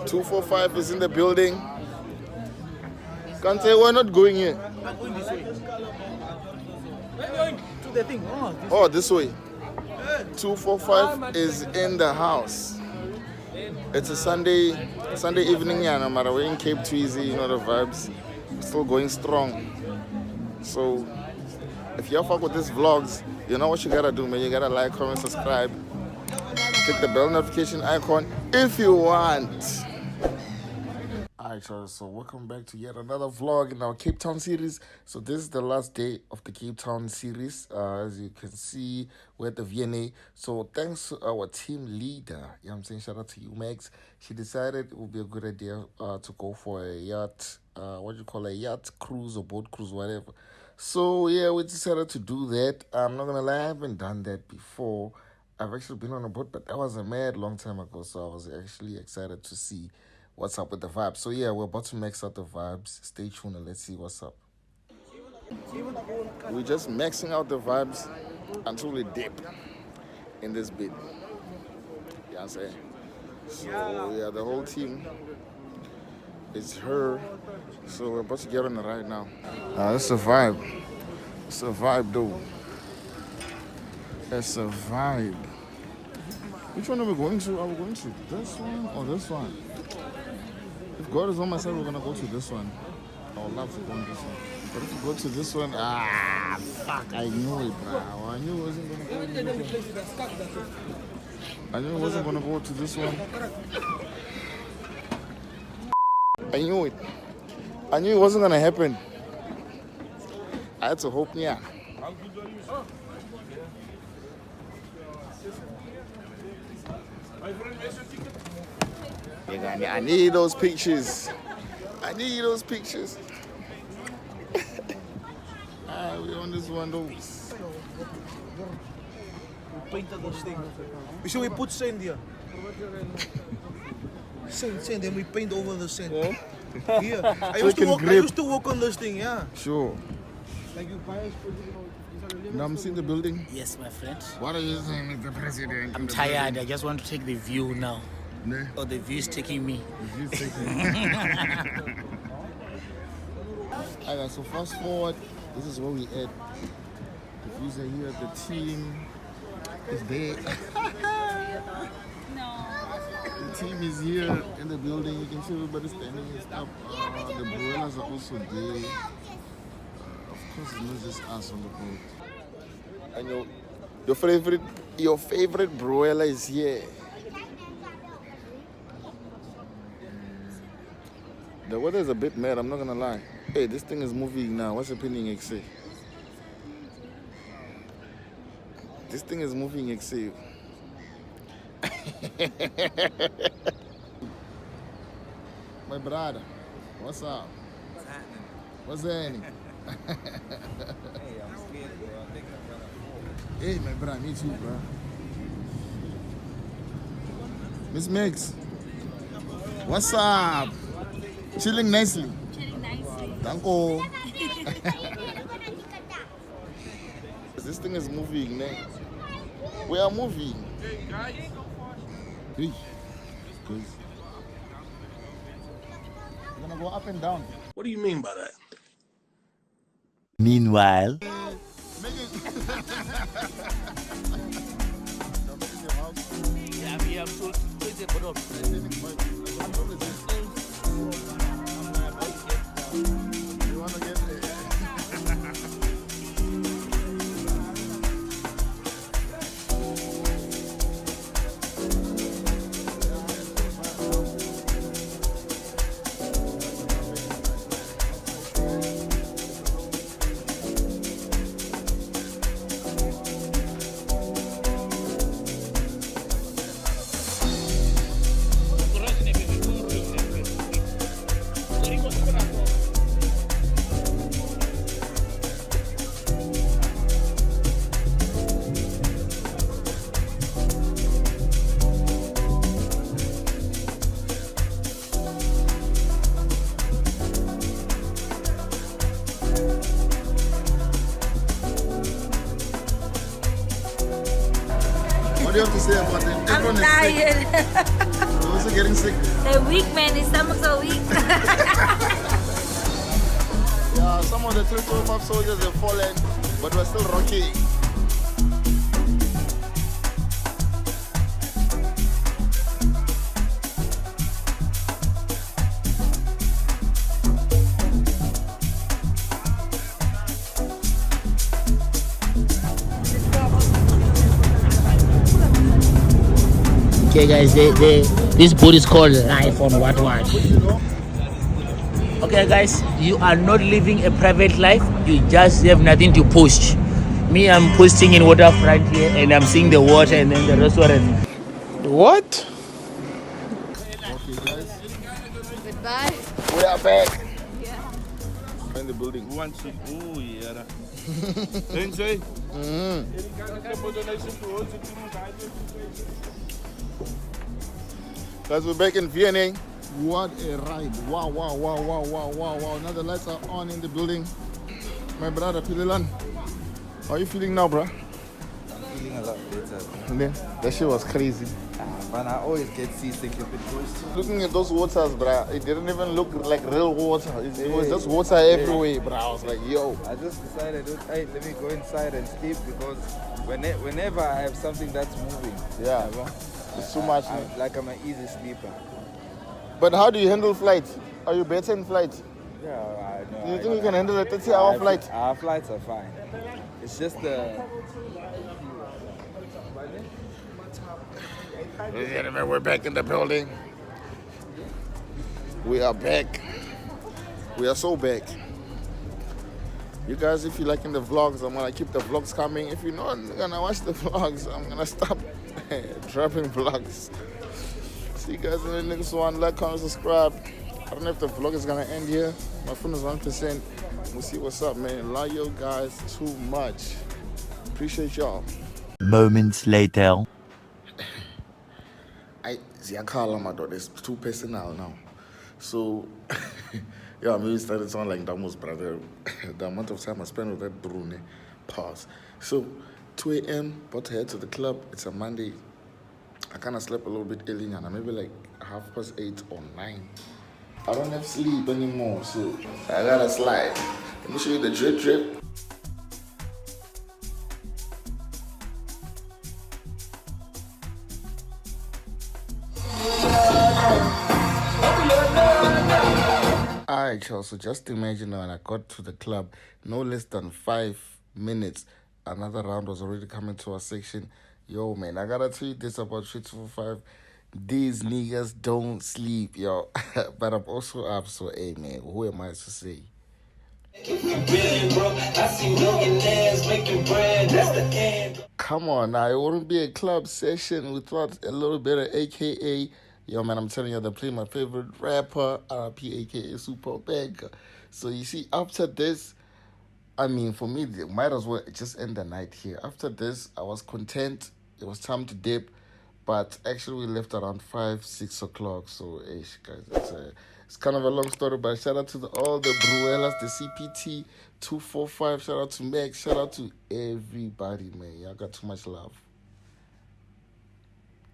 "245 is in the building." Can't say we're not going here. Not going this way. We're going to the thing. Oh, this way. 245 is in the house. It's a Sunday evening, yeah, no matter we're in Cape Tweezy, you know the vibes. Still going strong. So if you fuck with these vlogs, you know what you gotta do, man. You gotta like, comment, subscribe. Click the bell notification icon if you want. Alright, so welcome back to yet another vlog in our Cape Town series. So this is the last day of the Cape Town series. As you can see, we're at the V&A. So thanks to our team leader, you know what I'm saying, shout out to you, Max. She decided it would be a good idea to go for a yacht, what do you call a yacht cruise or boat cruise, whatever. So yeah, we decided to do that. I'm not gonna lie, I haven't done that before. I've actually been on a boat, but that was a mad long time ago. So I was actually excited to see what's up with the vibes. So yeah, we're about to max out the vibes. Stay tuned and let's see what's up. We're just maxing out the vibes until we dip in this bit. You know what I'm saying? So yeah, the whole team is her. So we're about to get on it right now. That's a vibe. It's a vibe though. That's a vibe. Which one are we going to? Are we going to this one or this one? If God is on my side, we're gonna go to this one. I would love to go on this one. But if we go to this one, fuck, I knew it, bro. I knew it wasn't gonna go to this one. I knew it wasn't gonna go to this one. I knew it. I knew it wasn't gonna happen. I had to hope, yeah. I need those pictures. I need those pictures. We on this one though. We painted those things. So we put sand here. Sand, then we paint over the sand. Yeah. Here. I used to walk on this thing, yeah. Sure. Like you buy Now I'm seeing the building. Yes, my friend. What are you saying, Mr. President? I'm tired. I just want to take the view now. No. Oh, the view is taking me. The view's taking me. Alright, so fast forward. This is where we at. The views are here. The team is there. The team is here in the building. You can see everybody standing and stuff. The broilers are also there. Of course, it's not just us on the boat. And your favorite broiler is here. The weather is a bit mad, I'm not gonna lie. Hey, this thing is moving now. What's happening, XA? This thing is moving, XA. My brother, what's up? What's happening? Hey, I'm scared, bro. I think I'm gonna fall. Hey, my brother, me too, bro. Miss Mix, what's up? Chilling nicely. Chilling nicely. Thank you. This thing is moving, man. We are moving. Hey, we're gonna go up and down. What do you mean by that? Meanwhile. You wanna get there? do you have to say about it? I'm Everyone is tired. sick. You're also getting sick. They're weak, man. His stomachs are weak. Yeah, some of the 345 soldiers have fallen, but we're still rocking. Okay, guys, this boat is called Life on What Watch. Okay, guys, you are not living a private life. You just have nothing to post. Me, I'm posting in Waterfront here, and I'm seeing the water and then the restaurant. What? Goodbye. We are back. In the building. Who wants to? Oh, yeah. Enjoy. Guys, we're back in V&A. What a ride. Wow, wow, wow, wow, wow, wow, wow. Now the lights are on in the building. My brother, Pililan. How are you feeling now, bro? I'm feeling a lot better. Yeah, that shit was crazy. Man, I always get seasick if it goes to. Looking at those waters, bro, it didn't even look like real water. It was just water everywhere, bro. I was like, yo. I just decided, hey, let me go inside and sleep because whenever I have something that's moving, Yeah, it's too much. I'm an easy sleeper. But how do you handle flight? Are you better in flight? Yeah, I know. Do you think you can handle a 30-hour flight? Our flights are fine. It's just the. We're back in the building. We are back. We are so back. You guys, if you're liking the vlogs, I'm gonna keep the vlogs coming. If you're not gonna watch the vlogs, I'm gonna stop dropping vlogs. See you guys in the next one. Like, comment, subscribe. I don't know if the vlog is gonna end here. My phone is 1%. We'll see what's up, man. Love you guys too much. Appreciate y'all. Moments later. It's too personal now. So, yeah, maybe started sound like Damo's brother. The amount of time I spent with that drone. Pause. So, 2 a.m., about to head to the club. It's a Monday. I kind of slept a little bit early now, maybe like 8:30 or 9. I don't have sleep anymore, so I gotta slide. Let me show you the drip. Alright, y'all, so just imagine when I got to the club, no less than 5 minutes, another round was already coming to our section. Yo, man, I gotta tell you this about 345. These niggas don't sleep, yo. But I'm also up, so hey, man, who am I to say? Come on now, it wouldn't be a club session without a little bit of AKA. Yo, man, I'm telling you, they play my favorite rapper, RP, AKA Super Banker. So you see, after this, I mean, for me, it might as well just end the night here. After this, I was content. It was time to dip. But actually, we left around 5, 6 o'clock. So, guys, it's kind of a long story. But shout out to all the Bruellas, the CPT 245. Shout out to Meg. Shout out to everybody, man. Y'all got too much love.